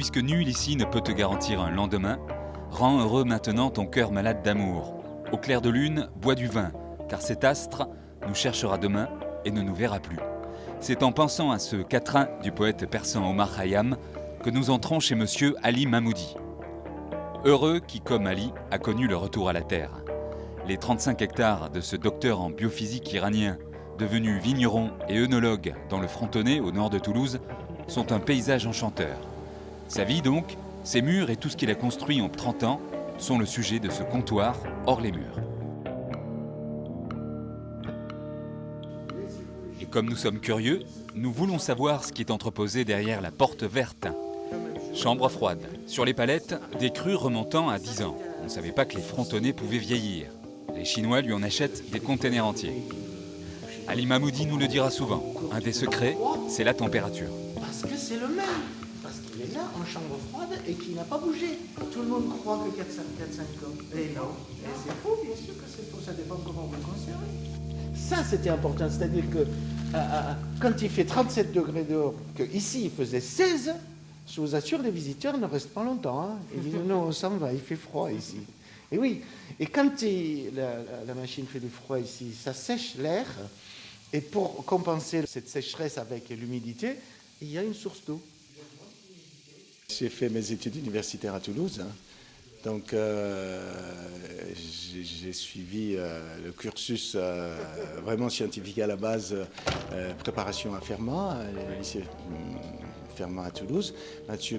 Puisque nul ici ne peut te garantir un lendemain, rends heureux maintenant ton cœur malade d'amour. Au clair de lune, bois du vin, car cet astre nous cherchera demain et ne nous verra plus. C'est en pensant à ce quatrain du poète persan Omar Khayyam que nous entrons chez monsieur Ali Mahmoudi. Heureux qui, comme Ali, a connu le retour à la terre. Les 35 hectares de ce docteur en biophysique iranien, devenu vigneron et œnologue dans le Frontonnet au nord de Toulouse, sont un paysage enchanteur. Sa vie donc, ses murs et tout ce qu'il a construit en 30 ans sont le sujet de ce comptoir hors les murs. Et comme nous sommes curieux, nous voulons savoir ce qui est entreposé derrière la porte verte. Chambre froide. Sur les palettes, des crus remontant à 10 ans. On ne savait pas que les Frontonnais pouvaient vieillir. Les Chinois lui en achètent des containers entiers. Ali Mahmoudi nous le dira souvent. Un des secrets, c'est la température. Parce que c'est le même. Parce qu'il est là en chambre froide et qu'il n'a pas bougé. Tout le monde croit que 4-5 ans. Et non. Et c'est faux, bien sûr que c'est faux. Ça dépend comment vous le conservez. Ça, c'était important. C'est-à-dire que quand il fait 37 degrés dehors, qu'ici il faisait 16, je vous assure, les visiteurs ne restent pas longtemps. Hein. Ils disent non, on s'en va, il fait froid ici. Et oui. Et quand la machine fait du froid ici, ça sèche l'air. Et pour compenser cette sécheresse avec l'humidité, il y a une source d'eau. J'ai fait mes études universitaires à Toulouse. Donc, j'ai suivi le cursus vraiment scientifique à la base, préparation à Fermat, le lycée Fermat à Toulouse,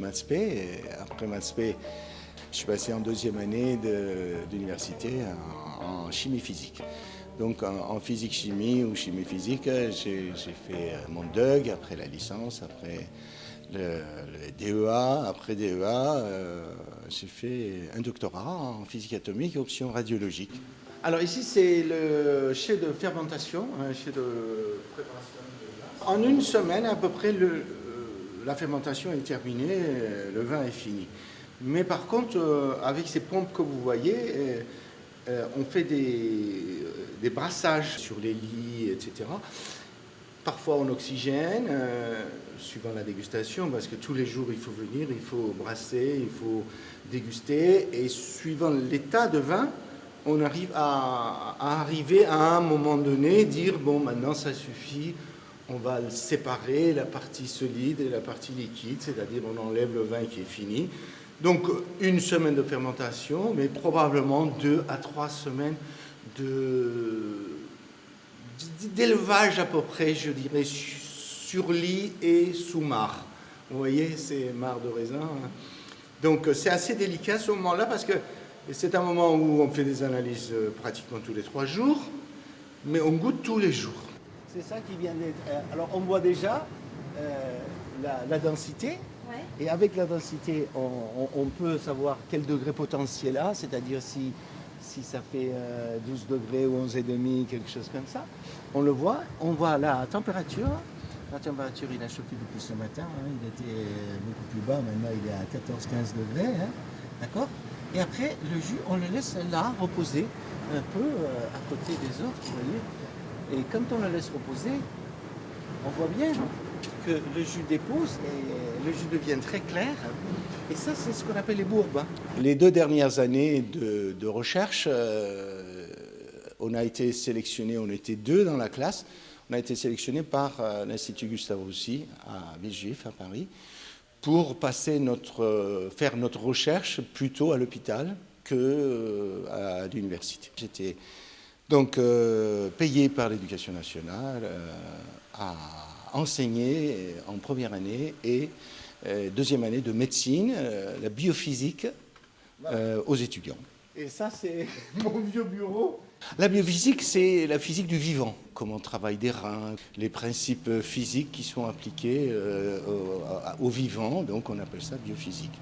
Maths P. Et après Maths P, je suis passé en deuxième année d'université en chimie-physique. Donc en physique-chimie ou chimie-physique, j'ai fait mon DEUG, après la licence, après le DEA. Après DEA, j'ai fait un doctorat en physique atomique, option radiologique. Alors ici, c'est le chai de fermentation, un chai de préparation de glace. En une semaine, à peu près, la fermentation est terminée, le vin est fini. Mais par contre, avec ces pompes que vous voyez, on fait des brassages sur les lits, etc. Parfois en oxygène, suivant la dégustation, parce que tous les jours il faut venir, il faut brasser, il faut déguster. Et suivant l'état de vin, on arrive à arriver à un moment donné, dire bon maintenant ça suffit, on va séparer la partie solide et la partie liquide, c'est-à-dire on enlève le vin qui est fini. Donc une semaine de fermentation, mais probablement 2 à 3 semaines d'élevage à peu près, je dirais, sur lit et sous marc. Vous voyez, c'est marc de raisin. Hein. Donc c'est assez délicat ce moment-là parce que c'est un moment où on fait des analyses pratiquement tous les 3 jours, mais on goûte tous les jours. C'est ça qui vient d'être... Alors on voit déjà la densité. Et avec la densité, on peut savoir quel degré potentiel a, c'est-à-dire si ça fait 12 degrés ou 11,5, quelque chose comme ça. On le voit, on voit la température. La température, il a chauffé depuis ce matin, hein, il était beaucoup plus bas, maintenant il est à 14-15 degrés, hein, d'accord. Et après, le jus, on le laisse là, reposer, un peu à côté des autres, vous voyez. Et quand on le laisse reposer, on voit bien que le jus dépose et le jus devient très clair. Et ça, c'est ce qu'on appelle les bourbes. Les 2 dernières années de recherche, on a été sélectionnés, on était 2 dans la classe, on a été sélectionnés par l'Institut Gustave Roussy à Villejuif, à Paris, pour faire notre recherche plutôt à l'hôpital qu'à l'université. J'étais donc payé par l'Éducation nationale à enseigner en première année et deuxième année de médecine, la biophysique aux étudiants. Et ça, c'est mon vieux bureau. La biophysique, c'est la physique du vivant, comment travaillent des reins, les principes physiques qui sont appliqués au vivant, donc on appelle ça biophysique.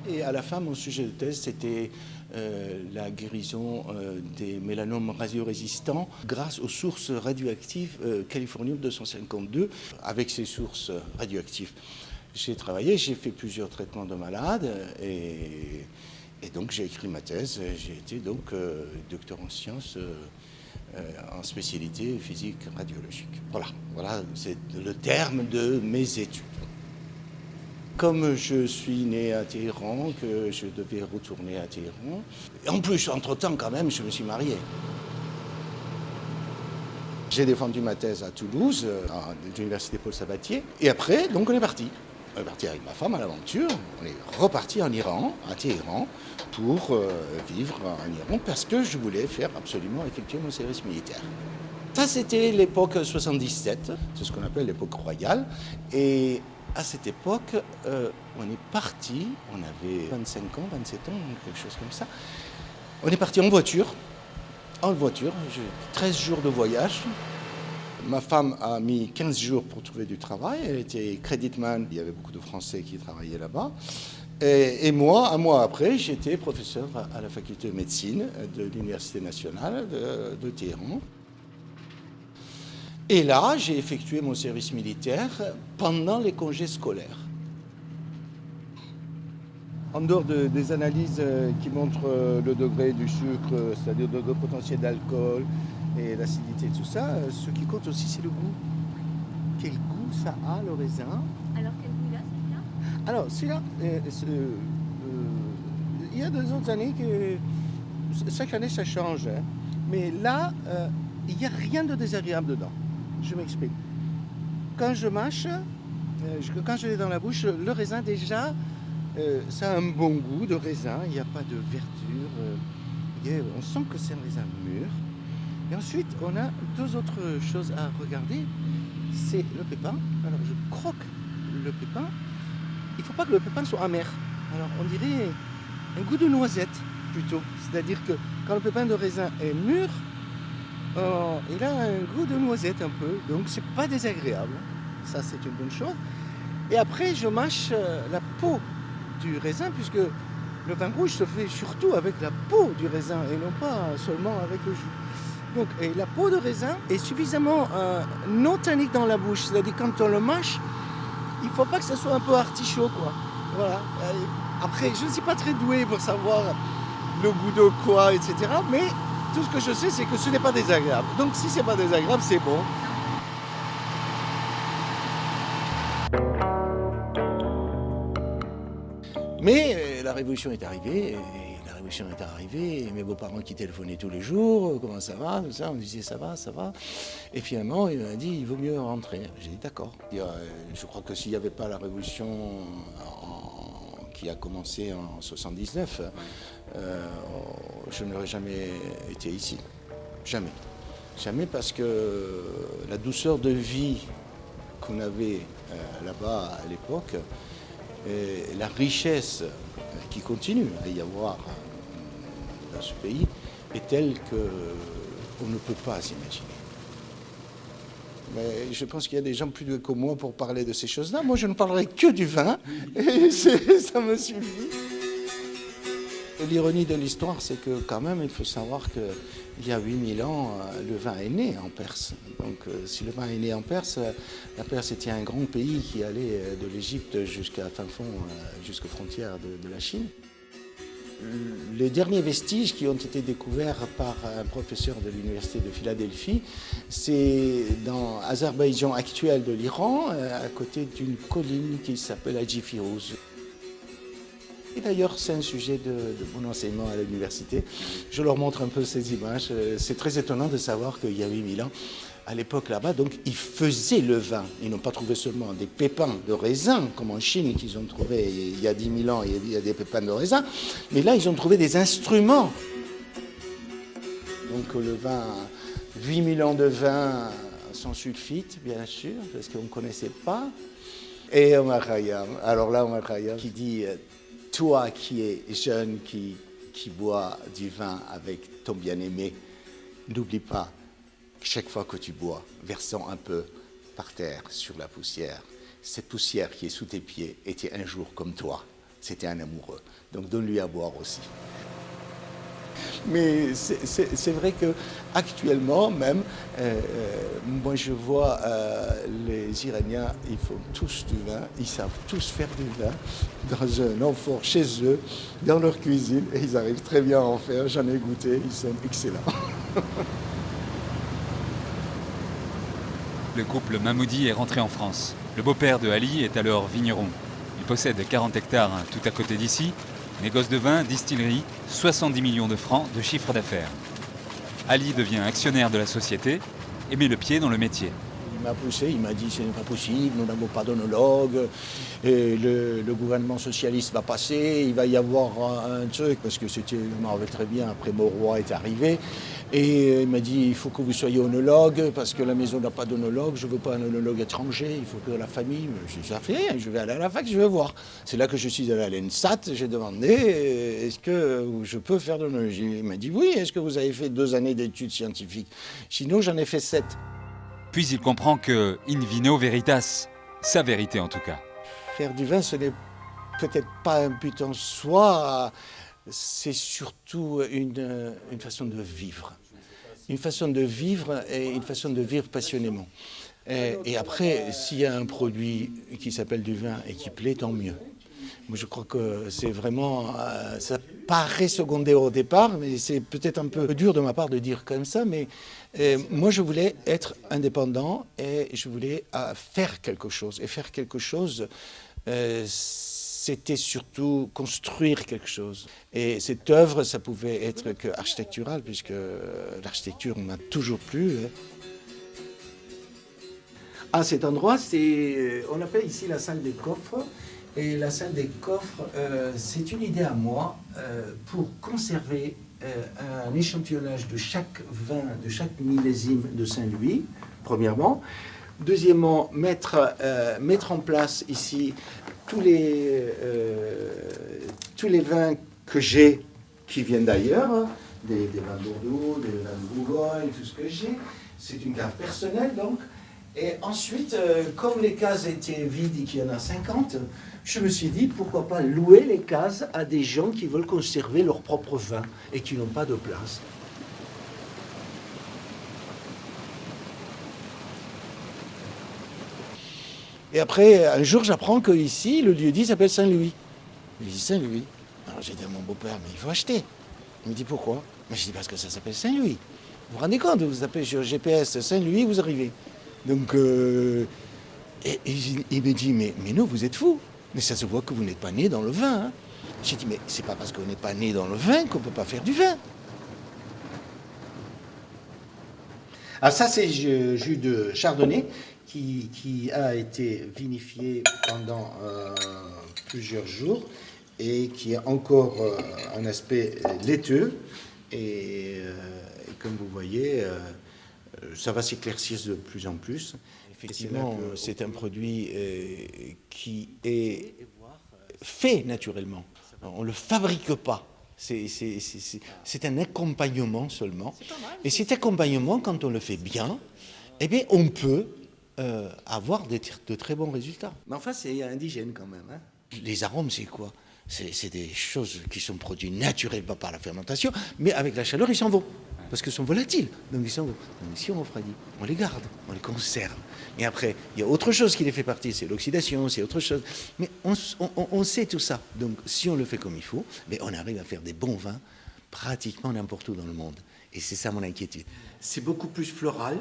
Et à la fin, mon sujet de thèse, c'était la guérison des mélanomes radiorésistants grâce aux sources radioactives californium-252. Avec ces sources radioactives, j'ai travaillé, j'ai fait plusieurs traitements de malades et donc j'ai écrit ma thèse. J'ai été donc docteur en sciences en spécialité physique radiologique. Voilà, c'est le terme de mes études. comme je suis né à Téhéran, que je devais retourner à Téhéran. Et en plus, entre-temps, quand même, je me suis marié. J'ai défendu ma thèse à Toulouse, à l'université Paul Sabatier. Et après, donc on est parti. On est parti avec ma femme à l'aventure. On est reparti en Iran, à Téhéran, pour vivre en Iran, parce que je voulais faire absolument effectuer mon service militaire. Ça, c'était l'époque 77, c'est ce qu'on appelle l'époque royale. Et à cette époque, on est parti, on avait 25 ans, 27 ans, quelque chose comme ça. On est parti en voiture, j'ai 13 jours de voyage. Ma femme a mis 15 jours pour trouver du travail, elle était creditman, il y avait beaucoup de Français qui travaillaient là-bas. Et moi, un mois après, j'étais professeur à la faculté de médecine de l'Université nationale de Téhéran. Et là, j'ai effectué mon service militaire pendant les congés scolaires. En dehors des analyses qui montrent le degré du sucre, c'est-à-dire le degré potentiel d'alcool et l'acidité et tout ça, ce qui compte aussi, c'est le goût. Quel goût ça a, le raisin? Alors, quel goût il a, celui-là? Alors, celui-là, il y a 2 autres années que chaque année ça change. Hein. Mais là, il n'y a rien de désagréable dedans. Je m'explique. Quand je mâche, quand je l'ai dans la bouche, le raisin déjà, ça a un bon goût de raisin. Il n'y a pas de verdure. On sent que c'est un raisin mûr. Et ensuite, on a 2 autres choses à regarder. C'est le pépin. Alors, je croque le pépin. Il ne faut pas que le pépin soit amer. Alors, on dirait un goût de noisette plutôt. C'est-à-dire que quand le pépin de raisin est mûr, il a un goût de noisette un peu. Donc, c'est pas désagréable. Ça, c'est une bonne chose. Et après, je mâche la peau du raisin, puisque le vin rouge se fait surtout avec la peau du raisin et non pas seulement avec le jus. Donc, et la peau de raisin est suffisamment non tannique dans la bouche. C'est-à-dire quand on le mâche, il ne faut pas que ce soit un peu artichaut, quoi. Voilà. Après, je ne suis pas très doué pour savoir le goût de quoi, etc. Mais tout ce que je sais, c'est que ce n'est pas désagréable. Donc si c'est pas désagréable, c'est bon. Mais la révolution est arrivée. Et mes beaux-parents qui téléphonaient tous les jours, comment ça va, tout ça, on me disait ça va. Et finalement, il m'a dit, il vaut mieux rentrer. J'ai dit d'accord. Je crois que s'il n'y avait pas la révolution qui a commencé en 79, je n'aurais jamais été ici. Jamais. Jamais, parce que la douceur de vie qu'on avait là-bas à l'époque, et la richesse qui continue à y avoir dans ce pays est telle qu'on ne peut pas s'imaginer. Mais je pense qu'il y a des gens plus doués que moi pour parler de ces choses-là. Moi, je ne parlerai que du vin, et ça me suffit. L'ironie de l'histoire, c'est que quand même, il faut savoir qu'il y a 8000 ans, le vin est né en Perse. Donc, si le vin est né en Perse, la Perse était un grand pays qui allait de l'Égypte jusqu'à fin fond, jusqu'aux frontières de la Chine. Les derniers vestiges qui ont été découverts par un professeur de l'université de Philadelphie, c'est dans l'Azerbaïdjan actuel de l'Iran, à côté d'une colline qui s'appelle Haji Firouz. Et d'ailleurs, c'est un sujet de mon enseignement à l'université. Je leur montre un peu ces images. C'est très étonnant de savoir qu'il y a 8000 ans, à l'époque là-bas, donc ils faisaient le vin. Ils n'ont pas trouvé seulement des pépins de raisin, comme en Chine, qu'ils ont trouvé il y a 10 000 ans, il y a des pépins de raisin. Mais là, ils ont trouvé des instruments. Donc le vin, 8000 ans de vin sans sulfite, bien sûr, parce qu'on ne connaissait pas. Et Omar Khayyam, alors là, Omar Khayyam qui dit... Toi qui es jeune, qui bois du vin avec ton bien-aimé, n'oublie pas que chaque fois que tu bois, versant un peu par terre sur la poussière, cette poussière qui est sous tes pieds était un jour comme toi, c'était un amoureux. Donc donne-lui à boire aussi. Mais c'est vrai qu'actuellement même, moi je vois les Iraniens, ils font tous du vin, ils savent tous faire du vin dans un amphore chez eux, dans leur cuisine, et ils arrivent très bien à en faire. J'en ai goûté, ils sont excellents. Le couple Mahmoudi est rentré en France. Le beau-père de Ali est alors vigneron. Il possède 40 hectares tout à côté d'ici, négoce de vin, distillerie, 70 millions de francs de chiffre d'affaires. Ali devient actionnaire de la société et met le pied dans le métier. Il m'a poussé, il m'a dit ce n'est pas possible, nous n'avons pas d'onologue, et le gouvernement socialiste va passer, il va y avoir un truc, parce que c'était, je m'en rappelle très bien, après Mauroy est arrivé, et il m'a dit il faut que vous soyez onologue, parce que la maison n'a pas d'onologue, je ne veux pas un onologue étranger, il faut que la famille, j'ai déjà fait, je vais aller à la fac, je vais voir. C'est là que je suis allé à l'ENSAT, j'ai demandé est-ce que je peux faire de l'onologie. Il m'a dit oui, est-ce que vous avez fait 2 années d'études scientifiques? Sinon j'en ai fait 7. Puis il comprend que in vino veritas, sa vérité en tout cas. Faire du vin, ce n'est peut-être pas un but en soi, c'est surtout une façon de vivre. Une façon de vivre et une façon de vivre passionnément. Et après, s'il y a un produit qui s'appelle du vin et qui plaît, tant mieux. Moi, je crois que c'est vraiment... ça paraît secondaire au départ, mais c'est peut-être un peu dur de ma part de dire comme ça, mais moi, je voulais être indépendant et je voulais faire quelque chose. Et faire quelque chose, c'était surtout construire quelque chose. Et cette œuvre, ça pouvait être que architecturale, puisque l'architecture m'a toujours plu. À cet endroit, on appelle ici la salle des coffres. Et la salle des coffres, c'est une idée à moi pour conserver un échantillonnage de chaque vin, de chaque millésime de Saint-Louis, premièrement. Deuxièmement, mettre en place ici tous les vins que j'ai qui viennent d'ailleurs, des vins de Bordeaux, des vins de Bourgogne, tout ce que j'ai. C'est une cave personnelle donc. Et ensuite, comme les cases étaient vides et qu'il y en a 50, je me suis dit pourquoi pas louer les cases à des gens qui veulent conserver leur propre vin et qui n'ont pas de place. Et après, un jour, j'apprends qu'ici, le lieu-dit s'appelle Saint-Louis. Je dis Saint-Louis. Alors j'ai dit à mon beau-père, mais il faut acheter. Il me dit pourquoi? Je dis parce que ça s'appelle Saint-Louis. Vous vous rendez compte, vous tapez sur GPS Saint-Louis, vous arrivez. Donc, et il me dit, mais non, vous êtes fous. Mais ça se voit que vous n'êtes pas né dans le vin. Hein. J'ai dit, mais c'est pas parce qu'on n'est pas né dans le vin qu'on ne peut pas faire du vin. Alors ça, c'est jus de chardonnay qui a été vinifié pendant plusieurs jours et qui a encore un aspect laiteux. Et comme vous voyez, ça va s'éclaircir de plus en plus. Effectivement, c'est un produit qui est fait naturellement. On ne le fabrique pas. C'est un accompagnement seulement. Et cet accompagnement, quand on le fait bien, eh bien, on peut avoir de très bons résultats. Mais enfin, c'est indigène quand même. Hein. Les arômes, c'est quoi? C'est des choses qui sont produites naturellement par la fermentation, mais avec la chaleur, ils s'en vont. Parce qu'ils sont volatiles, donc ils s'en vont. Donc si on refroidit, on les garde, on les conserve. Et après, il y a autre chose qui les fait partie, c'est l'oxydation, c'est autre chose. Mais on sait tout ça. Donc si on le fait comme il faut, mais on arrive à faire des bons vins pratiquement n'importe où dans le monde. Et c'est ça mon inquiétude. C'est beaucoup plus floral,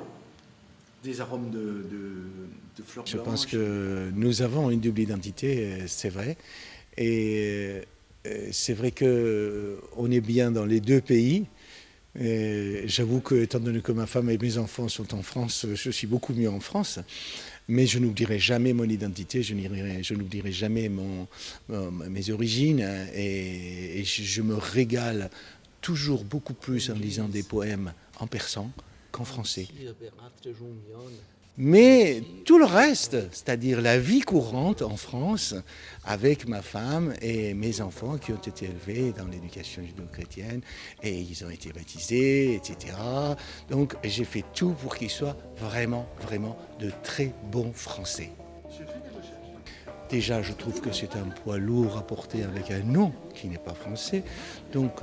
des arômes de fleurs blanches. Je pense que nous avons une double identité, c'est vrai. Et c'est vrai qu'on est bien dans les deux pays. J'avoue que, étant donné que ma femme et mes enfants sont en France, je suis beaucoup mieux en France. Mais je n'oublierai jamais mon identité, je n'oublierai jamais mes origines. Et je me régale toujours beaucoup plus en lisant des poèmes en persan qu'en français. Mais tout le reste, c'est-à-dire la vie courante en France, avec ma femme et mes enfants qui ont été élevés dans l'éducation judéo-chrétienne, et ils ont été baptisés, etc. Donc j'ai fait tout pour qu'ils soient vraiment, vraiment de très bons Français. Déjà, je trouve que c'est un poids lourd à porter avec un nom qui n'est pas français. Donc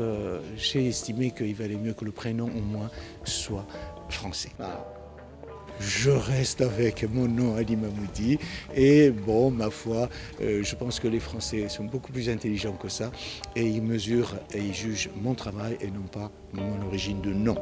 j'ai estimé qu'il valait mieux que le prénom au moins soit français. Je reste avec mon nom Ali Mahmoudi et bon, ma foi, je pense que les Français sont beaucoup plus intelligents que ça et ils mesurent et ils jugent mon travail et non pas mon origine de nom.